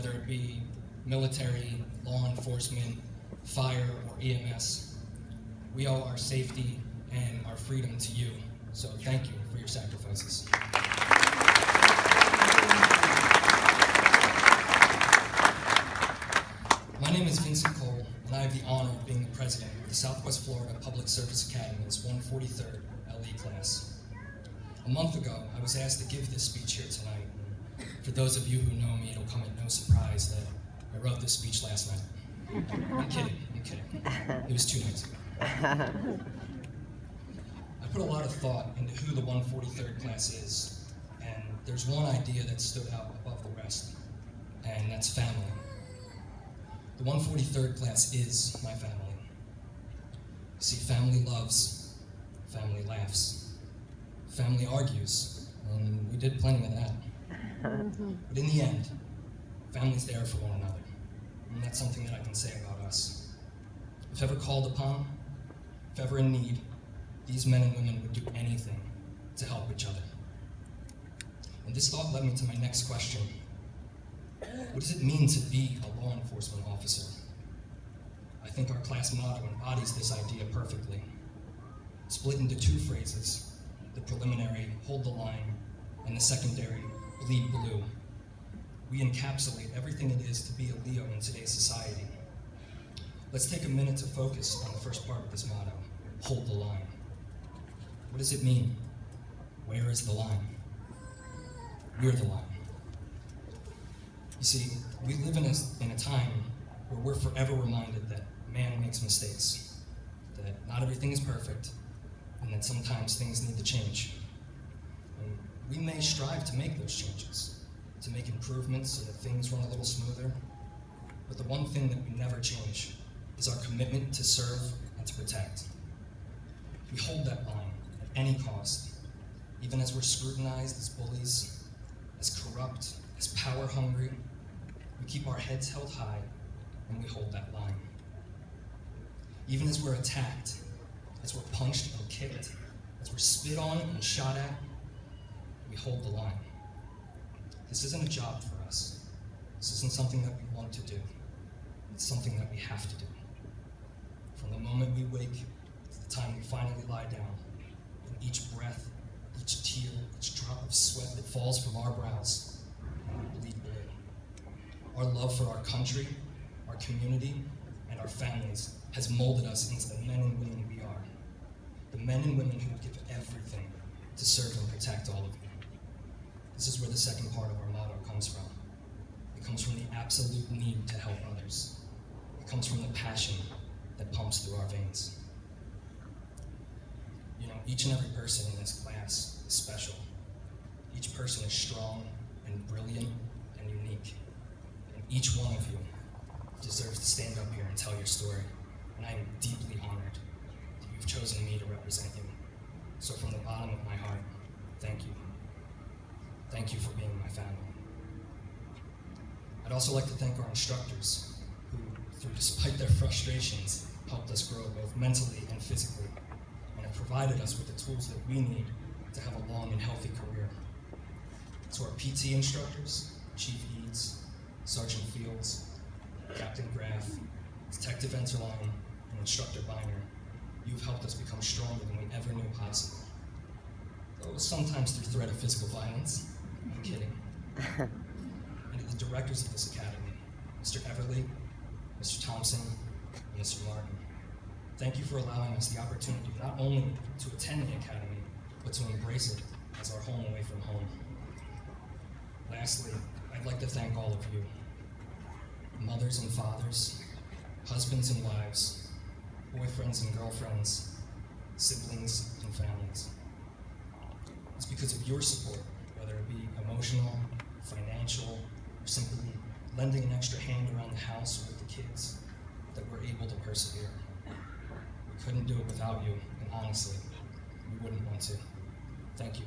whether it be military, law enforcement, fire, or EMS. We owe our safety and our freedom to you, so thank you for your sacrifices. My name is Vincent Cole, and I have the honor of being the president of the Southwest Florida Public Service Academy's 143rd LE class. A month ago, I was asked to give this speech here tonight. For those of you who know me, it'll come at no surprise that I wrote this speech last night. I'm kidding. It was 2 nights ago. I put a lot of thought into who the 143rd class is, and there's one idea that stood out above the rest, and that's family. The 143rd class is my family. See, family loves, family laughs, family argues, and we did plenty of that. But in the end, family's there for one another, and that's something that I can say about us. If ever called upon, if ever in need, these men and women would do anything to help each other. And this thought led me to my next question. What does it mean to be a law enforcement officer? I think our class motto embodies this idea perfectly. Split into 2 phrases, the preliminary, hold the line, and the secondary, bleed blue. We encapsulate everything it is to be a Leo in today's society. Let's take a minute to focus on the first part of this motto, hold the line. What does it mean? Where is the line? We're the line. You see, we live in a time where we're forever reminded that man makes mistakes, that not everything is perfect, and that sometimes things need to change. And we may strive to make those changes, to make improvements so that things run a little smoother, but the one thing that we never change is our commitment to serve and to protect. We hold that line at any cost, even as we're scrutinized as bullies, as corrupt, as power hungry. We keep our heads held high and we hold that line. Even as we're attacked, as we're punched and kicked, as we're spit on and shot at, we hold the line. This isn't a job for us. This isn't something that we want to do. It's something that we have to do. From the moment we wake to the time we finally lie down, in each breath, each tear, each drop of sweat that falls from our brows, we bleed blue. Our love for our country, our community, and our families has molded us into the men and women we are. The men and women who will give everything to serve and protect all of you. This is where the second part of our motto comes from. It comes from the absolute need to help others. It comes from the passion that pumps through our veins. You know, each and every person in this class is special. Each person is strong and brilliant and unique. And each one of you deserves to stand up here and tell your story. And I am deeply honored that you've chosen me to represent you. So from the bottom of my heart, thank you. Thank you for being my family. I'd also like to thank our instructors who, despite their frustrations, helped us grow both mentally and physically, and have provided us with the tools that we need to have a long and healthy career. To our PT instructors, Chief Eads, Sergeant Fields, Captain Graff, Detective Enterline, and Instructor Biner, you've helped us become stronger than we ever knew possible. Though sometimes through threat of physical violence. I'm kidding. And to the directors of this academy, Mr. Everly, Mr. Thompson, and Mr. Martin, thank you for allowing us the opportunity not only to attend the academy, but to embrace it as our home away from home. Lastly, I'd like to thank all of you, mothers and fathers, husbands and wives, boyfriends and girlfriends, siblings and families. It's because of your support, whether it be emotional, financial, or simply lending an extra hand around the house or with the kids, that we're able to persevere. We couldn't do it without you, and honestly, we wouldn't want to. Thank you.